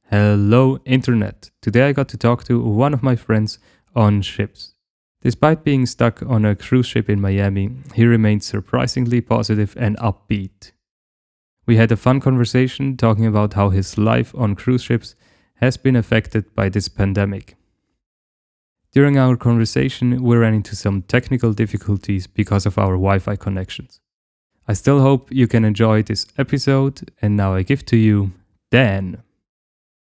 Hello, Internet. Today I got to talk to one of my friends on ships. Despite being stuck on a cruise ship in Miami, he remained surprisingly positive and upbeat. We had a fun conversation talking about how his life on cruise ships has been affected by this pandemic. During our conversation, we ran into some technical difficulties because of our Wi Fi connections. I still hope you can enjoy this episode, and now I give to you Dan.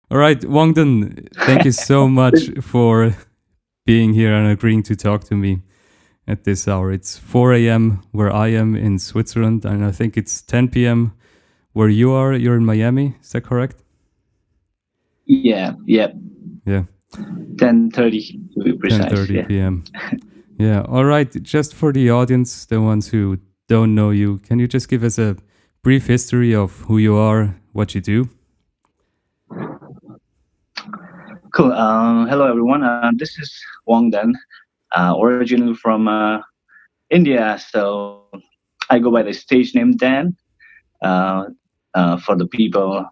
All right, Wangden, thank you so much for being here and agreeing to talk to me at this hour. It's 4 a.m. where I am in Switzerland, and I think it's 10 p.m. where you are. You're in Miami, is that correct? Yeah. 10:30 to be precise. 10:30 p.m. Yeah, all right. Just for the audience, the ones who don't know you, can you just give us a brief history of who you are, what you do? Cool. Hello, everyone. This is Wangden, originally from India. So I go by the stage name Dan. For the people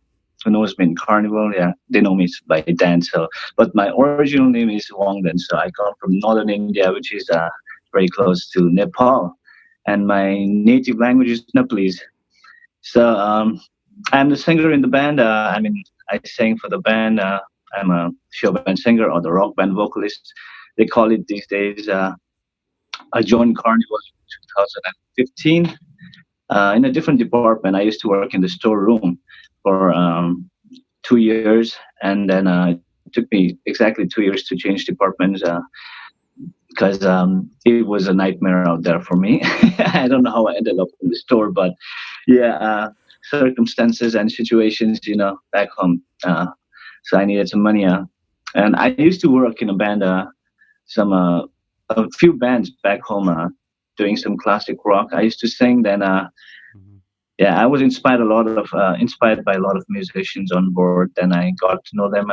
who knows me in Carnival, they know me by Dan. So, but my original name is Wangden. So I come from northern India, which is very close to Nepal, and my native language is Nepalese. So I'm the singer in the band. I sang for the band. I'm a show band singer or the rock band vocalist. They call it these days. I joined Carnival in 2015 in a different department. I used to work in the storeroom for 2 years, and then it took me exactly 2 years to change departments because it was a nightmare out there for me. I don't know how I ended up in the store, but circumstances and situations, back home. So I needed some money. And I used to work in a band, a few bands back home, doing some classic rock. I used to sing. Then, I was inspired by a lot of musicians on board. Then I got to know them,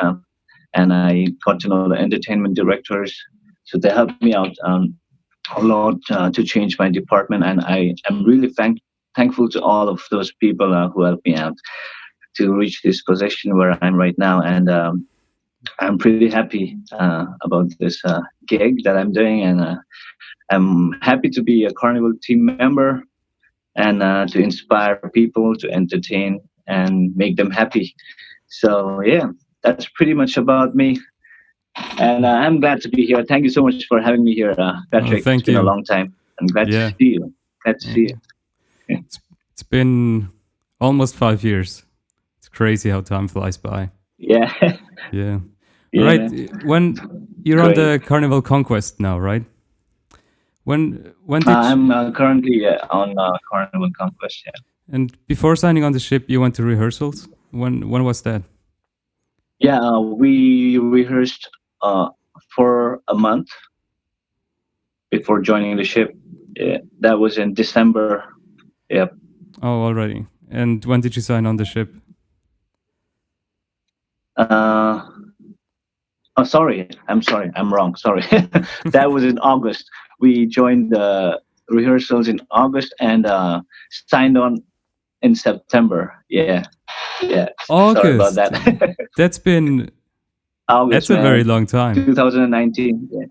and I got to know the entertainment directors. So they helped me out a lot to change my department, and I am really thankful to all of those people who helped me out to reach this position where I'm right now. And I'm pretty happy about this gig that I'm doing, and I'm happy to be a Carnival team member and to inspire people, to entertain and make them happy. So that's pretty much about me. And I'm glad to be here. Thank you so much for having me here, Patrick. Thank it's been you. a long time. I'm glad to see you. Glad to see you. It's been almost 5 years. It's crazy how time flies by. Yeah. Right. When you're on the Carnival Conquest now, right? When did I'm currently on Carnival Conquest. Yeah. And before signing on the ship, you went to rehearsals. When was that? Yeah, we rehearsed for a month before joining the ship. Yeah, that was in December. Yep. Oh, already. And when did you sign on the ship? Sorry. I'm wrong. Sorry. That was in August. We joined the rehearsals in August and signed on in September. Yeah. August. Sorry about that. That's been August. That's a very long time. 2019.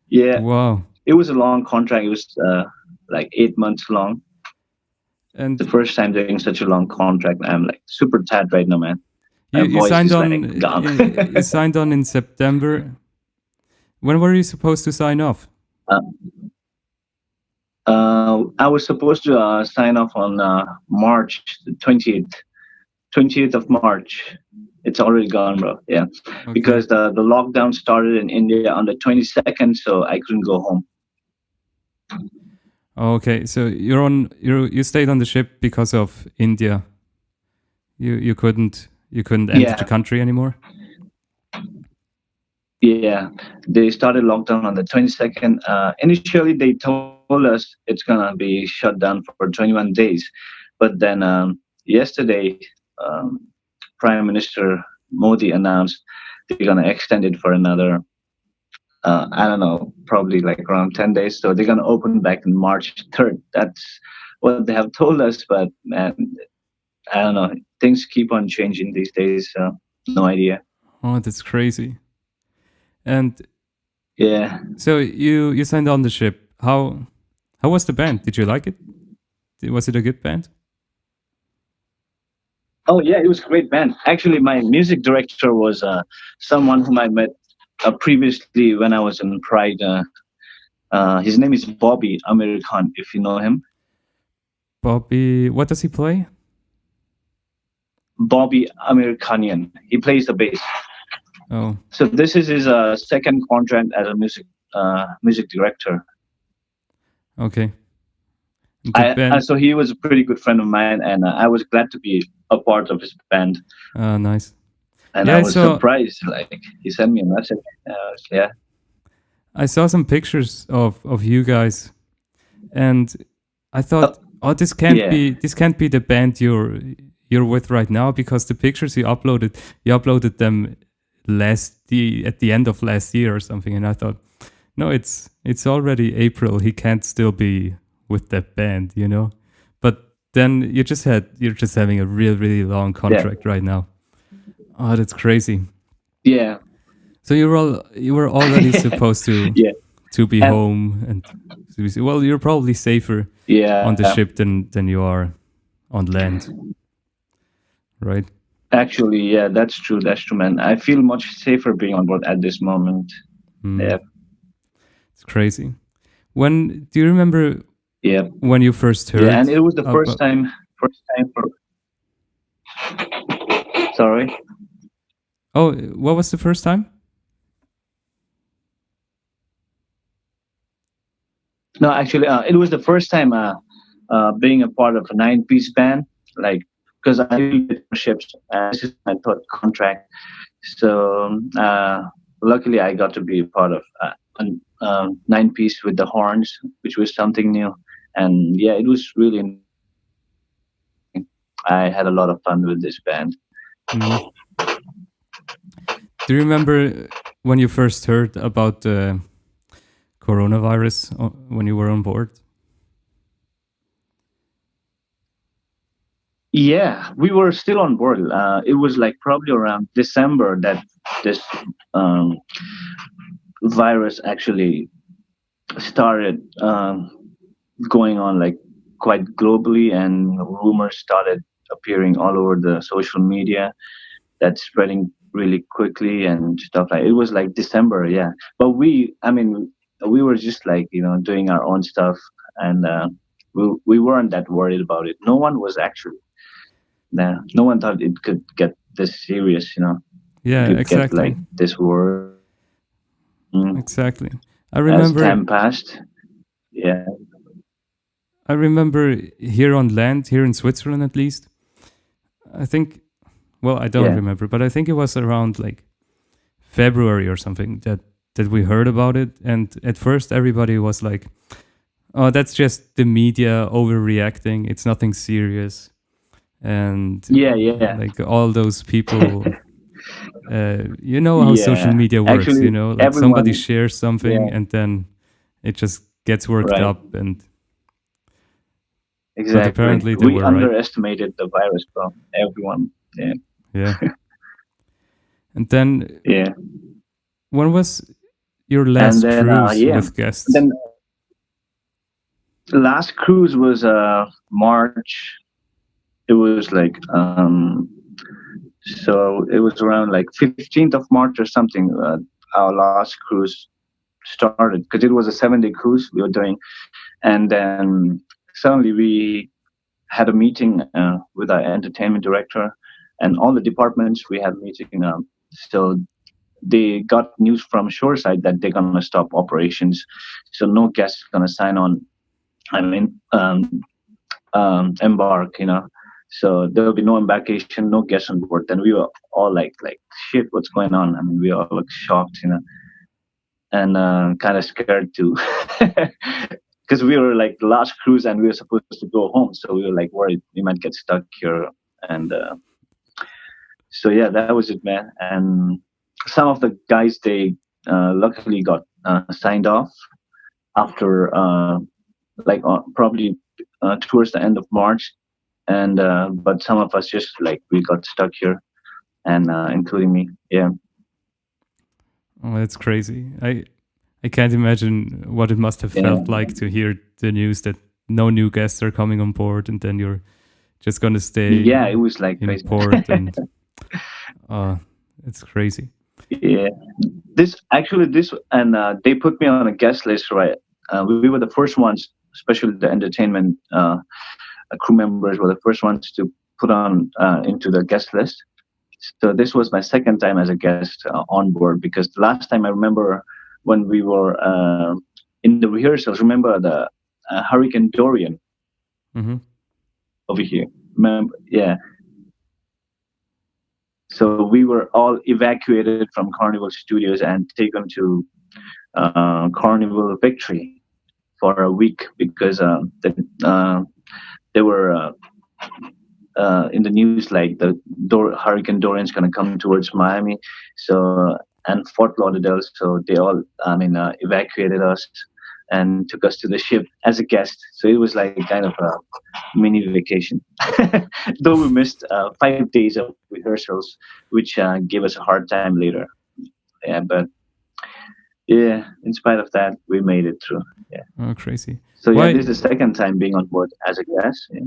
Yeah. Wow. It was a long contract. It was like 8 months long. And the first time doing such a long contract, I'm like super tired right now, man. You signed on. You signed on in September. When were you supposed to sign off? I was supposed to sign off on March the 20th of March. It's already gone, bro. Yeah, okay. Because the lockdown started in India on the 22nd, so I couldn't go home. Okay, so you stayed on the ship because of India. You couldn't enter the country anymore. Yeah, they started lockdown on the 22nd. Initially, they told us it's gonna be shut down for 21 days, but then yesterday, Prime Minister Modi announced they're gonna extend it for another, I don't know, probably like around 10 days. So they're gonna open back in March 3rd. That's what they have told us, but man, I don't know. Things keep on changing these days. So no idea. Oh, that's crazy. And Yeah. so you signed on the ship. How was the band? Did you like it? Was it a good band? Oh yeah, it was a great band. Actually, my music director was someone whom I met previously when I was in Pride. His name is Bobby American, if you know him. Bobby, what does he play? Bobby Americanian. He plays the bass. Oh, So this is his second contract as a music director. okay. The band. So he was a pretty good friend of mine, and I was glad to be a part of his band. Nice. And Yeah, I was surprised. Like he sent me a message. Yeah. I saw some pictures of you guys, and I thought, oh, this can't be the band you're with right now, because the pictures you uploaded them at the end of last year or something, and I thought, no, it's already April. He can't still be with that band, you know. But then you're just having a really long contract right now. Oh, that's crazy. Yeah. So you were already supposed to to be home, and well, you're probably safer on the ship than you are on land, right? Actually, yeah, that's true, man. I feel much safer being on board at this moment. Yeah, it's crazy. When do you remember? Yeah, when you first heard? Yeah, and it was the first time for. Sorry. Oh, what was the first time? No, actually, it was the first time being a part of a 9-piece band. Like, because I did ships, this is my third contract. So luckily, I got to be a part of a 9-piece with the horns, which was something new. And yeah, it was really. I had a lot of fun with this band. Do you remember when you first heard about the coronavirus when you were on board? Yeah, we were still on board. It was like probably around December that this virus actually started going on, like quite globally, and rumors started appearing all over the social media that's spreading really quickly and stuff like it was like December. Yeah, but we were just like, doing our own stuff, and we weren't that worried about it. No one was actually. No one thought it could get this serious, Yeah, exactly. Get like this war. Exactly. I remember. As time passed. Yeah. I remember here on land, here in Switzerland at least. I think, well, I don't remember, but I think it was around like February or something that we heard about it. And at first everybody was like, oh, that's just the media overreacting. It's nothing serious. And like all those people, you know how social media works. Actually, like somebody shares something and then it just gets worked up, and exactly. But apparently we underestimated the virus from everyone. Yeah. And then when was your last cruise with guests? Then last cruise was March. It was like so it was around like 15th of March or something. Our last cruise started, because it was a 7-day cruise we were doing, and then suddenly we had a meeting with our entertainment director and all the departments. We had a meeting. So they got news from shoreside that they're gonna stop operations, so no guests gonna sign on. Embark. So there will be no embarkation, no guests on board. Then we were all like shit, what's going on? I mean, we all look shocked, and kind of scared too, because we were like the last cruise and we were supposed to go home. So we were like worried we might get stuck here. And so yeah, that was it, man. And some of the guys, they luckily got signed off after probably towards the end of March. And but some of us just like we got stuck here, and including me. Yeah. Oh, that's crazy. I can't imagine what it must have Yeah, felt like to hear the news that no new guests are coming on board, and then you're just gonna stay yeah, it was like in crazy. port, and it's crazy. Yeah, this and they put me on a guest list, right? We were the first ones, especially the entertainment crew members were the first ones to put on into the guest list. So this was my second time as a guest on board, because the last time I remember when we were in the rehearsals. Remember the Hurricane Dorian Mm-hmm. over here? Remember? Yeah. So we were all evacuated from Carnival Studios and taken to Carnival Victory for a week, because they were in the news like the Hurricane Dorian's going to come towards Miami, so and Fort Lauderdale. So they all, evacuated us and took us to the ship as a guest. So it was like kind of a mini vacation. Though we missed 5 days of rehearsals, which gave us a hard time later. Yeah, but yeah, in spite of that, we made it through. Yeah. Oh, crazy. So yeah, Why? this is the second time being on board as a guest. Yeah.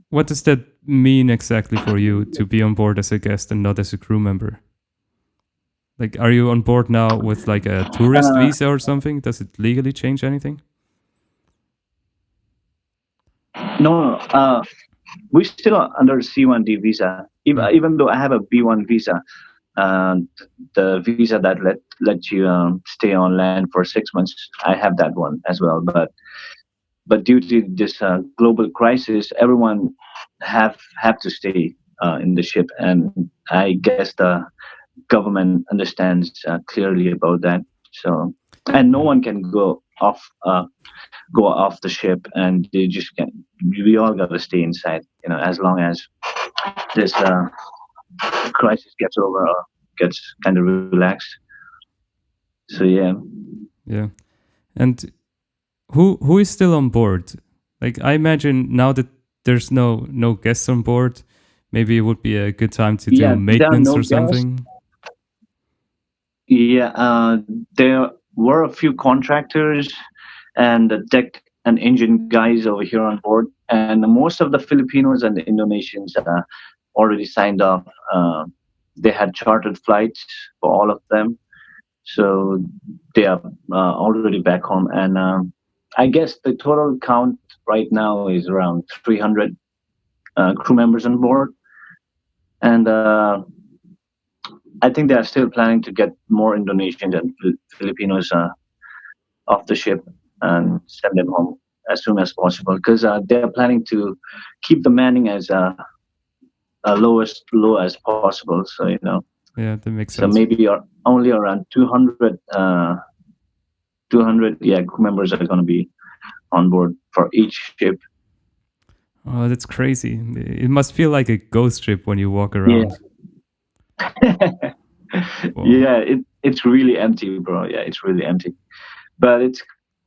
What does that mean exactly for you to be on board as a guest and not as a crew member? Like, are you on board now with like a tourist Uh, visa or something? Does it legally change anything? no, we still are under C1D visa. Even though I have a B1 visa, uh, the visa that let you stay on land for 6 months, I have that one as well. But due to this global crisis, everyone have to stay in the ship, and I guess the government understands clearly about that. So, and no one can go off the ship, and they just can. We all got to stay inside, as long as this crisis gets over or gets kind of relaxed. So yeah. Yeah. And who is still on board? Like, I imagine now that there's no guests on board, maybe it would be a good time to do Yeah, there are maintenance no or guests. something. Yeah, there were a few contractors and the deck and engine guys over here on board, and most of the Filipinos and the Indonesians already signed up. They had chartered flights for all of them, so they are already back home. And I guess the total count right now is around 300 crew members on board, and I think they are still planning to get more Indonesians and Filipinos off the ship and send them home as soon as possible, because they're planning to keep the manning as low as possible. So Yeah, that makes so sense. maybe only around 200 crew members are going to be on board for each ship. Oh, that's crazy. It must feel like a ghost ship when you walk Yeah. around. Wow. Yeah, it's really empty, bro. Yeah, it's really empty. But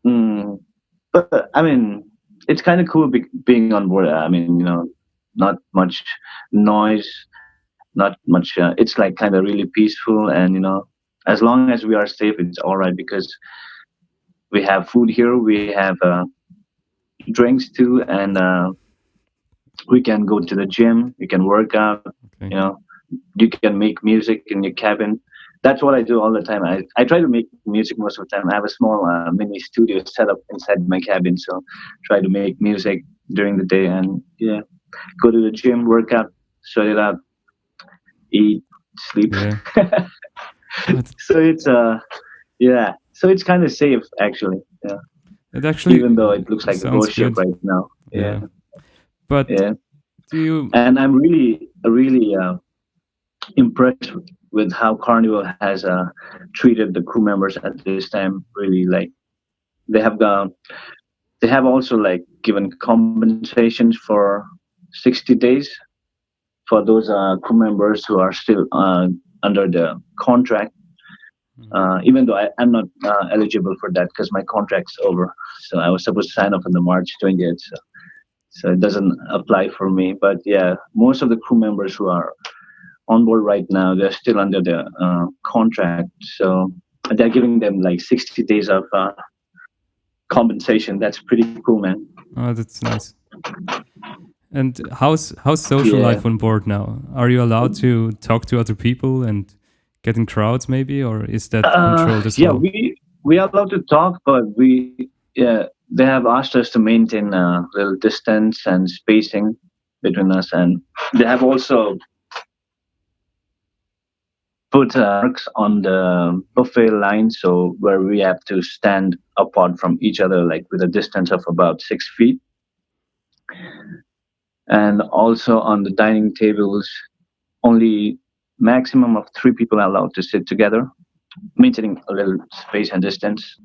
but I mean, it's kind of cool being on board. I mean, not much noise, not much. It's like kind of really peaceful, and as long as we are safe, it's all right, because we have food here, we have drinks too, and we can go to the gym, we can work out. Okay. You can make music in your cabin. That's what I do all the time. I try to make music most of the time. I have a small mini studio set up inside my cabin, so try to make music during the day, and yeah, go to the gym, work out, sweat it out, eat, sleep. Yeah. So it's yeah, so it's kind of safe actually. Yeah, It actually even though it looks like a sounds ghost ship good. right now. Yeah. But Yeah, do you? and I'm really impressed with how Carnival has treated the crew members at this time. Really, like they have they have also like given compensations for 60 days for those crew members who are still under the contract. Even though I'm not eligible for that because my contract's over. So I was supposed to sign up on the March 20th. So it doesn't apply for me. But yeah, most of the crew members who are on board right now. They're still under the contract, so they're giving them like 60 days of compensation. That's pretty cool, man. Oh, that's nice. And how's social Yeah. life on board now? Are you allowed to talk to other people and get in crowds maybe, or is that controlled as Yeah, well? we are allowed to talk, but they have asked us to maintain a little distance and spacing between us, and they have also put marks on the buffet line, so where we have to stand apart from each other, like with a distance of about 6 feet, and also on the dining tables, only maximum of 3 people are allowed to sit together, maintaining a little space and distance,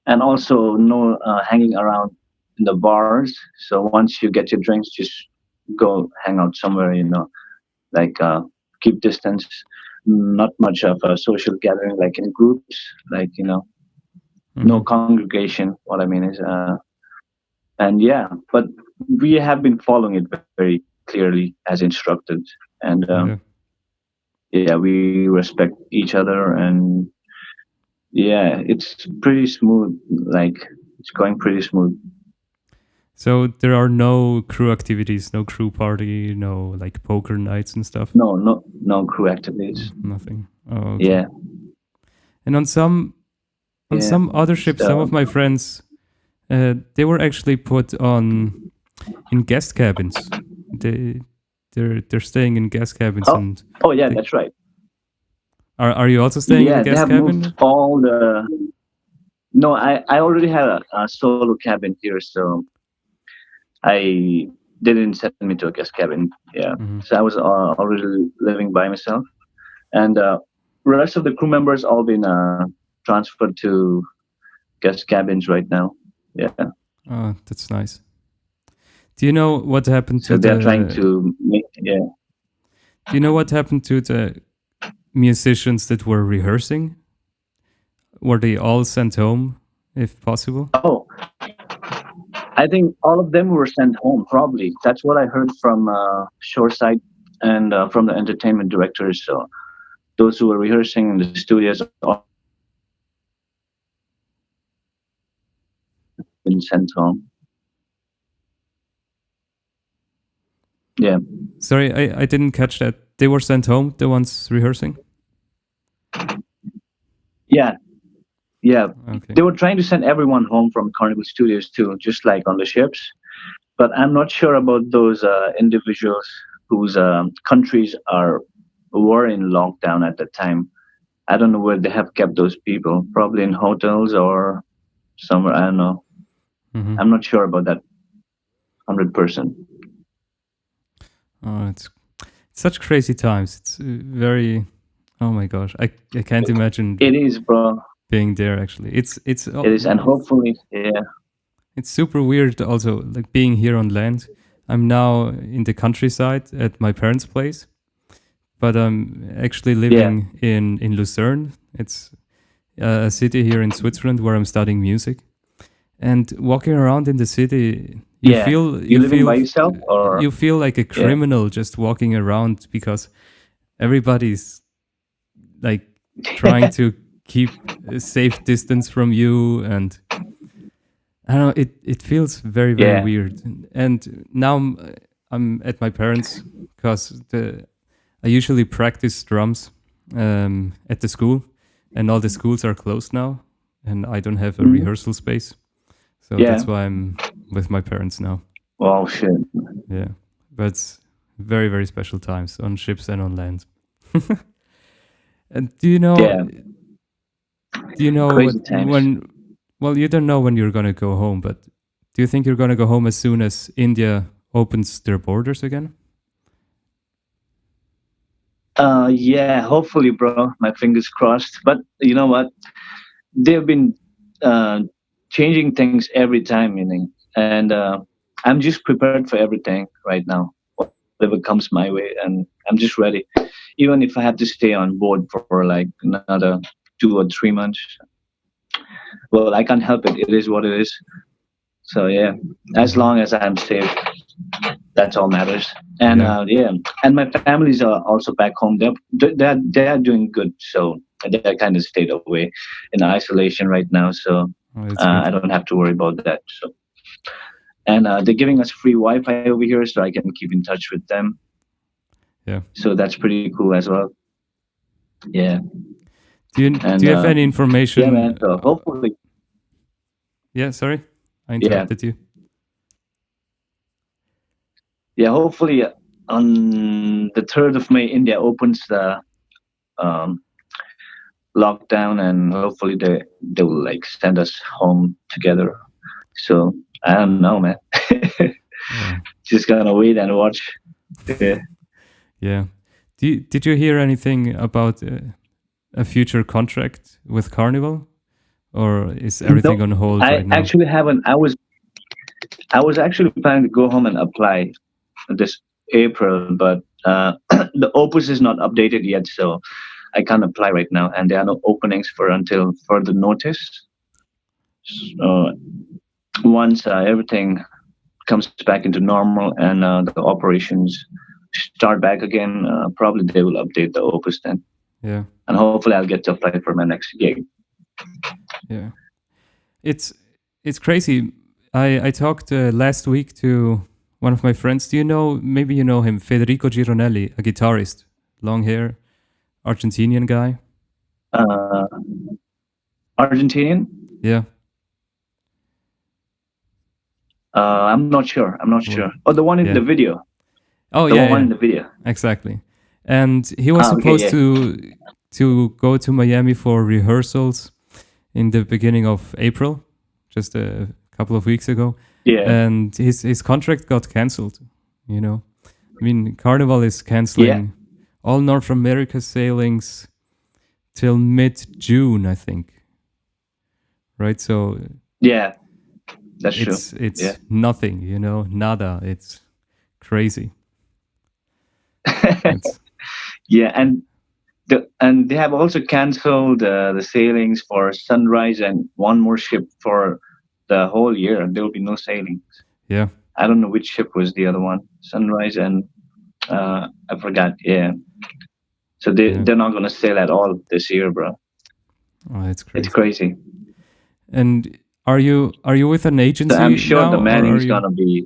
and also no hanging around in the bars. So once you get your drinks, just go hang out somewhere, like keep distance. Not much of a social gathering like in groups, like no congregation. What I mean is, and yeah, but we have been following it very clearly as instructed, and yeah, we respect each other, and yeah, it's pretty smooth. Like it's going pretty smooth. So there are no crew activities, no crew party, no like poker nights and stuff. No crew activities. Nothing. Oh, okay. Yeah. And on some other ships, some of my friends, they were actually put in guest cabins. They're staying in guest cabins. And yeah, that's right. Are you also staying in a guest cabin? Moved all the. No, I already had a solo cabin here, so they didn't send me to a guest cabin. Yeah, so I was already living by myself, and the rest of the crew members all been transferred to guest cabins right now. Yeah. Oh, that's nice. Do you know what happened to? So they're trying to make. Yeah. Do you know what happened to the musicians that were rehearsing? Were they all sent home, if possible? Oh, I think all of them were sent home, probably. That's what I heard from shoreside and from the entertainment directors. So those who were rehearsing in the studios all been sent home. Yeah. Sorry, I didn't catch that. They were sent home, the ones rehearsing? Yeah. Yeah, okay. They were trying to send everyone home from Carnival Studios too, just like on the ships. But I'm not sure about those individuals whose countries were in lockdown at the time. I don't know where they have kept those people. Probably in hotels or somewhere. I don't know. I'm not sure about that 100%. Oh, it's such crazy times. It's very. Oh my gosh, I can't imagine. It is, bro. Being there actually, it is, and hopefully, yeah. It's super weird also, like being here on land. I'm now in the countryside at my parents' place, but I'm actually living in Lucerne. It's a city here in Switzerland where I'm studying music. And walking around in the city, you feel by yourself, or you feel like a criminal just walking around because everybody's like trying to keep a safe distance from you, and I don't know, it feels very, very weird. And now I'm at my parents because I usually practice drums at the school, and all the schools are closed now, and I don't have a rehearsal space. So that's why I'm with my parents now. Oh, shit. Yeah, but it's very, very special times on ships and on land. And do you know when? Well, you don't know when you're gonna go home, but do you think you're gonna go home as soon as India opens their borders again? Yeah, hopefully, bro. My fingers crossed. But you know what? They've been changing things every time, and I'm just prepared for everything right now. Whatever comes my way, and I'm just ready. Even if I have to stay on board for like another 2 or 3 months, well, I can't help it. It is what it is. So yeah, as long as I'm safe, That's all matters. And and my families are also back home. They're doing good. So they're kind of stayed away in isolation right now. So That's good. I don't have to worry about that. So and they're giving us free Wi-Fi over here, so I can keep in touch with them. Yeah. So that's pretty cool as well. Yeah. Do you have any information? Yeah, man. So hopefully. Yeah, sorry, I interrupted you. Yeah, hopefully on the 3rd of May, India opens the lockdown, and hopefully they will like send us home together. So I don't know, man. Just gonna wait and watch. Yeah. Yeah. Did you hear anything about a future contract with Carnival, or is everything on hold right now? I actually haven't. I was actually planning to go home and apply this April, but the Opus is not updated yet, so I can't apply right now, and there are no openings until further notice. So once everything comes back into normal and the operations start back again, probably they will update the Opus then. Yeah. And hopefully I'll get to apply for my next gig. Yeah. It's crazy. I talked last week to one of my friends. Maybe you know him, Federico Gironelli, a guitarist, long hair, Argentinian guy. Argentinian? Yeah. I'm not sure. Oh, the one in the video. Oh, the one in the video. Exactly. And he was supposed to go to Miami for rehearsals in the beginning of April, just a couple of weeks ago. Yeah. And his contract got canceled, I mean, Carnival is canceling all North America sailings till mid-June, I think. Right? So yeah, that's true. It's nothing, nada. It's crazy. Yeah, and they have also canceled the sailings for Sunrise and one more ship for the whole year, and there will be no sailings. Yeah. I don't know which ship was the other one. Sunrise and I forgot. Yeah. So they're not going to sail at all this year, bro. Oh, it's crazy. It's crazy. And are you with an agency? So I'm sure now, the manning's going to be.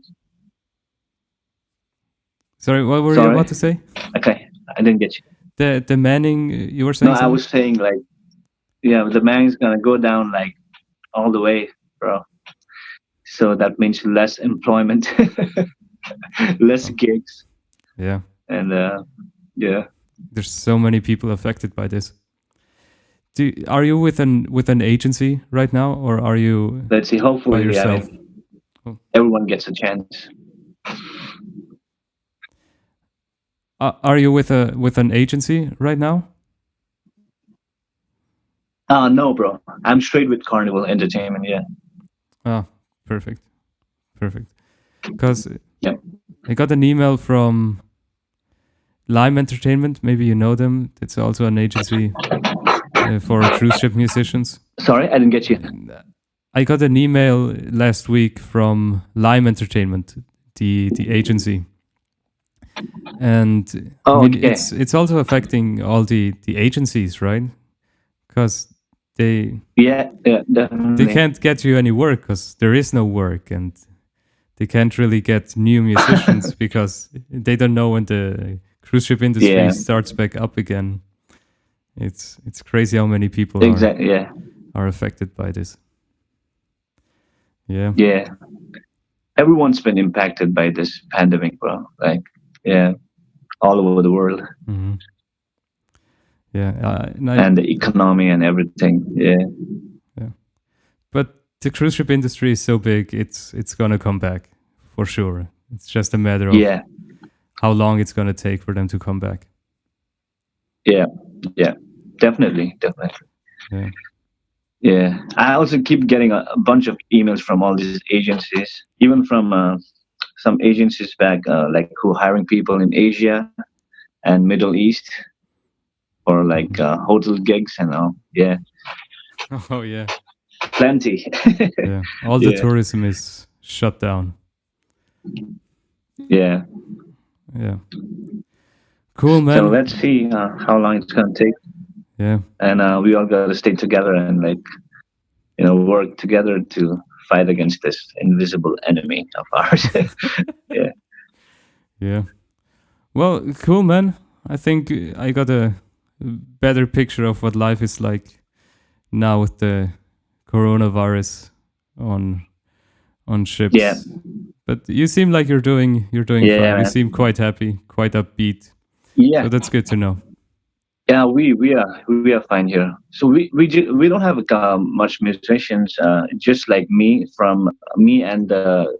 Sorry, what were you about to say? Okay, I didn't get you. The manning, you were saying? No, I was saying the manning's going to go down like all the way, bro. So that means less employment, less gigs. Yeah. And there's so many people affected by this. Are you with an agency right now, or are you? Let's see. Hopefully, by yourself? Everyone gets a chance. Are you with an agency right now? No, bro. I'm straight with Carnival Entertainment. Yeah. Ah, perfect. Because I got an email from Lime Entertainment. Maybe you know them. It's also an agency for cruise ship musicians. Sorry, I didn't get you. I got an email last week from Lime Entertainment, the agency. And it's also affecting all the agencies, right? Because they can't get you any work because there is no work, and they can't really get new musicians because they don't know when the cruise ship industry starts back up again. It's crazy how many people are affected by this. Yeah. Yeah. Everyone's been impacted by this pandemic, bro. All over the world. Mm-hmm. Yeah. And the economy and everything. Yeah. But the cruise ship industry is so big, it's going to come back for sure. It's just a matter of how long it's going to take for them to come back. Yeah. Definitely. Yeah. I also keep getting a bunch of emails from all these agencies, even from some agencies back, like who are hiring people in Asia and Middle East for like hotel gigs and all. Yeah. Oh yeah. Plenty. All the tourism is shut down. Yeah. Yeah. Cool, man. So let's see how long it's gonna take, Yeah. and we all gotta stay together and work together to fight against this invisible enemy of ours. Yeah. Yeah. Well, cool, man. I think I got a better picture of what life is like now with the coronavirus on ships. Yeah. But you seem like you're doing Yeah, fine. You man. seem quite happy, quite upbeat. Yeah. So that's good to know. Yeah, we are fine here. So we don't have much musicians. Just like me and the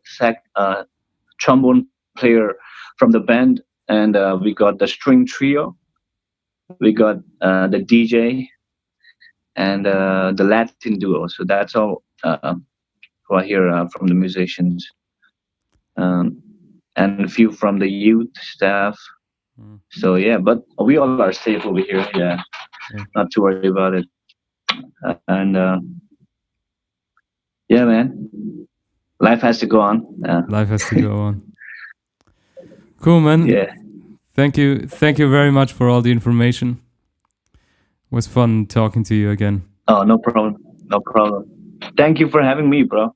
trombone player from the band, and we got the string trio. We got the DJ and the Latin duo. So that's all who are here from the musicians, um, and a few from the youth staff. So yeah, but we all are safe over here. Yeah, not to worry about it. And yeah, man, life has to go on. Life has to go on. Cool, man. Yeah. Thank you very much for all the information. It was fun talking to you again. Oh, no problem. No problem. Thank you for having me, bro.